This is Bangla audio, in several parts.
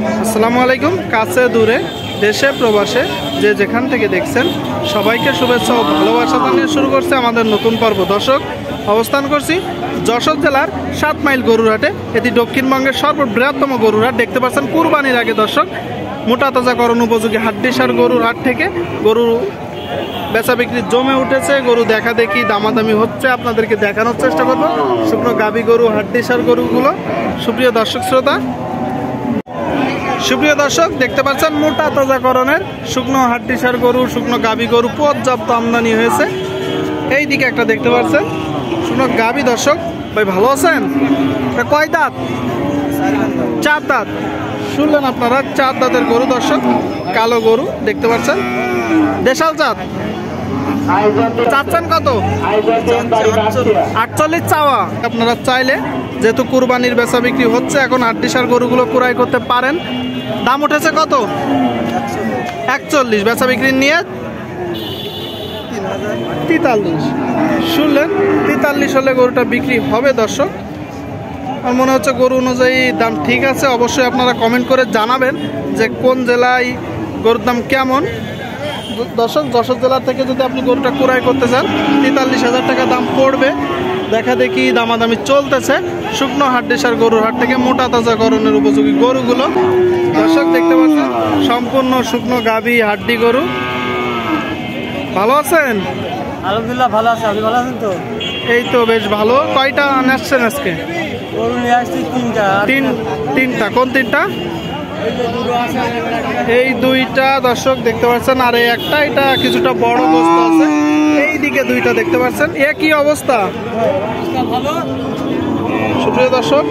আসসালামু আলাইকুম। কাছে দূরে দেশে প্রবাসে যে যেখান থেকে দেখছেন সবাইকে শুভেচ্ছা ও ভালোবাসা জানিয়ে শুরু করছে আমাদের নতুন পর্ব। দর্শক, অবস্থান করছি যশোর জেলার 7 মাইল গরুর হাটে। এটি দক্ষিণবঙ্গের সর্ববৃহত্তম গরুর হাট। দেখতে পাচ্ছেন কুরবানির আগে দর্শক মোটা তাজাকরণ উপযোগী হাড্ডিসার গরুর হাট থেকে গরু বেচা বিক্রি জমে উঠেছে। গরু দেখা দেখি দামাদামি হচ্ছে, আপনাদেরকে দেখানোর চেষ্টা করবো শুকনো গাভী গরু হাড্ডিসার গরুগুলো। সুপ্রিয় দর্শক শ্রোতা, সুপ্রিয় দর্শক, দেখতে পাচ্ছেন মোটা তাজাকরণের শুকনো হাড্ডিসার গরু, শুকনো গাভী গরু পর্যাপ্ত আমদানি হয়েছে। এই দিকে একটা দেখতে পাচ্ছেন শুকনো গাভী। দর্শক ভাই ভালো আছেন? কয় দাঁত? 4 দাঁত। শুনলেন আপনারা, 4 দাঁতের গরু দর্শক, কালো গরু দেখতে পাচ্ছেন, দেশাল জাত। চাচ্ছেন কত? 48 চাওয়া। আপনারা চাইলে যেহেতু কুরবানির বেচা বিক্রি হচ্ছে এখন হাড্ডিসার গরুগুলো ক্রয় করতে পারেন। দাম উঠেছে কত? 41। বেচা বিক্রির নিয়ে 43। শুনলেন, 43 হলে গরুটা বিক্রি হবে দর্শক। আমার মনে হচ্ছে গরু অনুযায়ী দাম ঠিক আছে। অবশ্যই আপনারা কমেন্ট করে জানাবেন যে কোন জেলায় গরুর দাম কেমন। দর্শক, যশোর জেলা থেকে যদি আপনি গরুটা ক্রয় করতে চান 43,000 টাকা দাম পড়বে। দেখা দেখি দামাদামি চলতেছে শুকনো হাড্ডিসার গরুর হাট থেকে মোটা তাজাকরণের উপযোগী গরুগুলো। দর্শক দেখতে পাচ্ছেন সম্পূর্ণ শুকনো গাভী হাড্ডি গরু। ভালো আছেন? আলহামদুলিল্লাহ ভালো আছে। আপনি ভালো আছেন তো? এই তো বেশ ভালো। কয়টা আনছেন আজকে? গরু নিয়ে আসছি 3টা। তিনটা। কোন 3টা? এই 2টা দর্শক দেখতে পাচ্ছেন, আর এই একটা, এটা কিছুটা বড় অবস্থা আছে। এই দিকে 2টা দেখতে পাচ্ছেন। একই অবস্থা। সুপ্রিয় দর্শক,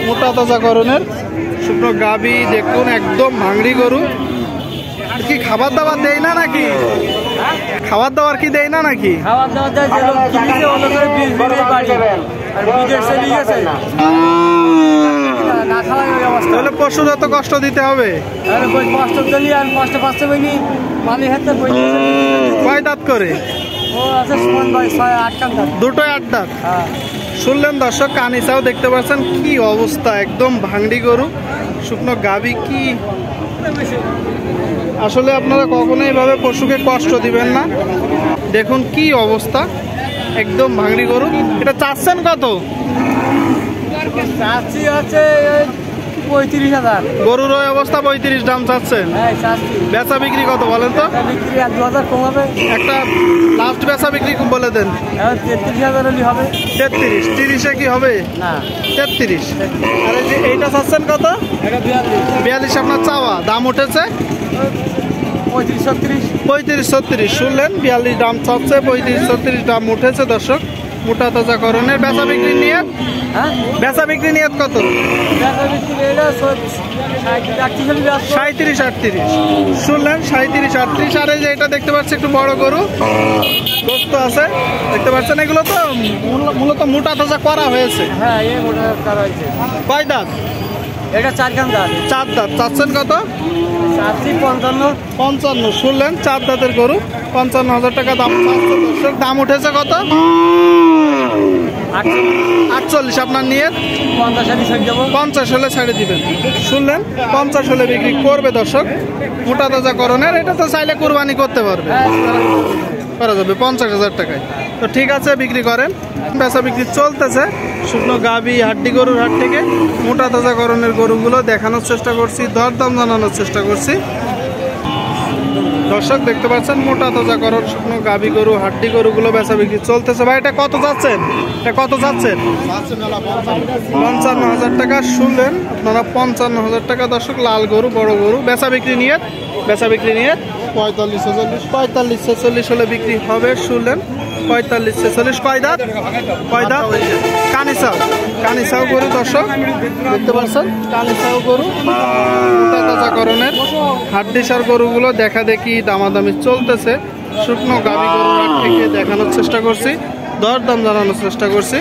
মোটা তাজাকরণের শুকনো গাভী দেখুন, একদম ভাঙড়ি গরু। আর কি খাবার দাবার দেয় না নাকি? খাবার দাবার কি দেয় না নাকি? খাবার দাবার দেয় যে লোক কিনেছে ওগুলো করে বীজ দিয়ে বাড়ি আর বিদেশে নিয়ে গেছে না খাওয়ার অবস্থা। তাহলে পশুর এত কষ্ট দিতে হবে? আরে কই কষ্ট দিলি আর কষ্ট পাচ্ছে বইনি মালি হাতে বইনি। কয় দাঁত করে? ও আছে সুমন ভাই 6-8 দাঁত। দুটোই 8 দাঁত। হ্যাঁ। শুনলেন দর্শক, কানিসাও দেখতে পাচ্ছেন কি অবস্থা, একদম ভাঙড়ি গরু শুকনো গাভী। কি আসলে আপনারা কখনোই এভাবে পশুকে কষ্ট দিবেন না। দেখুন কি অবস্থা, একদম ভাঙড়ি গরু। এটা চাচ্ছেন কত? চাচ্ছি হচ্ছে 35,000। গরুর ওই অবস্থা 35 দাম চাচ্ছেন। হ্যাঁ চাচ্ছি। বেচা বিক্রি কত বলেন তো? বিক্রি 2,000 কমাবে। একটা লাস্ট বেচা বিক্রি বলে দেন। 33,000 হলে হবে। 33। 30-এ কি হবে? না 33। আর এই যে এইটা চাচ্ছেন কত? এটা 42 আপনার চাওয়া। দাম উঠেছে 35-36। শুনলেন, 42 দাম চাচ্ছে, 35-36 দাম উঠেছে দর্শক। মোটা তাজাকরণের বেচা বিক্রি নিয়ে, বেচা বিক্রি নিয়ে কত? 37-38। শুনলেন, 37-38। আর এই যে এটা দেখতে পাচ্ছি একটু বড় গরু গোস্ত আছে দেখতে পাচ্ছেন। এগুলো তো মূলত মোটা তাজা করা হয়েছে। হ্যাঁ এই মোটা করা হয়েছে। কয় দাঁত? এটা 4 দাঁত। 4 দাঁত। চাচ্ছেন কত? চাচ্ছি 55। শুনলেন, 4 দাঁতের গরু 55,000 টাকা দাম চাচ্ছে দর্শক। দাম উঠেছে কত? 48। আপনার নিয়ে 50 হলে ছেড়ে দিবেন। শুনলেন, 50 হলে বিক্রি করবে দর্শক। মোটা তাজাকরণের এটা তো চাইলে কুরবানি করতে পারবে, করা যাবে 50,000 টাকায়। তো ঠিক আছে, বিক্রি করেন। বেচা বিক্রি চলতেছে শুকনো গাভী হাড্ডি গরুর হাট থেকে মোটা তাজাকরণের গরুগুলো দেখানোর চেষ্টা করছি, দরদাম জানানোর চেষ্টা করছি। দর্শক দেখতে পাচ্ছেন মোটা তাজাকরণ শুকনো গাভী গরু হাড্ডি গরুগুলো বেচা বিক্রি চলতেছে। ভাই এটা কত যাচ্ছেন? 55,000 টাকা। শুনলেন আপনারা, 55,000 টাকা দর্শক। লাল গরু, বড় গরু। বেচা বিক্রি নিয়ে 45-46 হলে বিক্রি হবে। শুনলেন, 45-46। কয় দাঁত? কানিসাও গরু দর্শক দেখতে পাচ্ছেন, কানিসাও গরু মোটা তাজাকরণের হাড্ডিসার গরুগুলো দেখা দেখি দামাদামি চলতেছে শুকনো গাভী গরুর হাট থেকে দেখানোর চেষ্টা করছি, দরদাম জানানোর চেষ্টা করছি।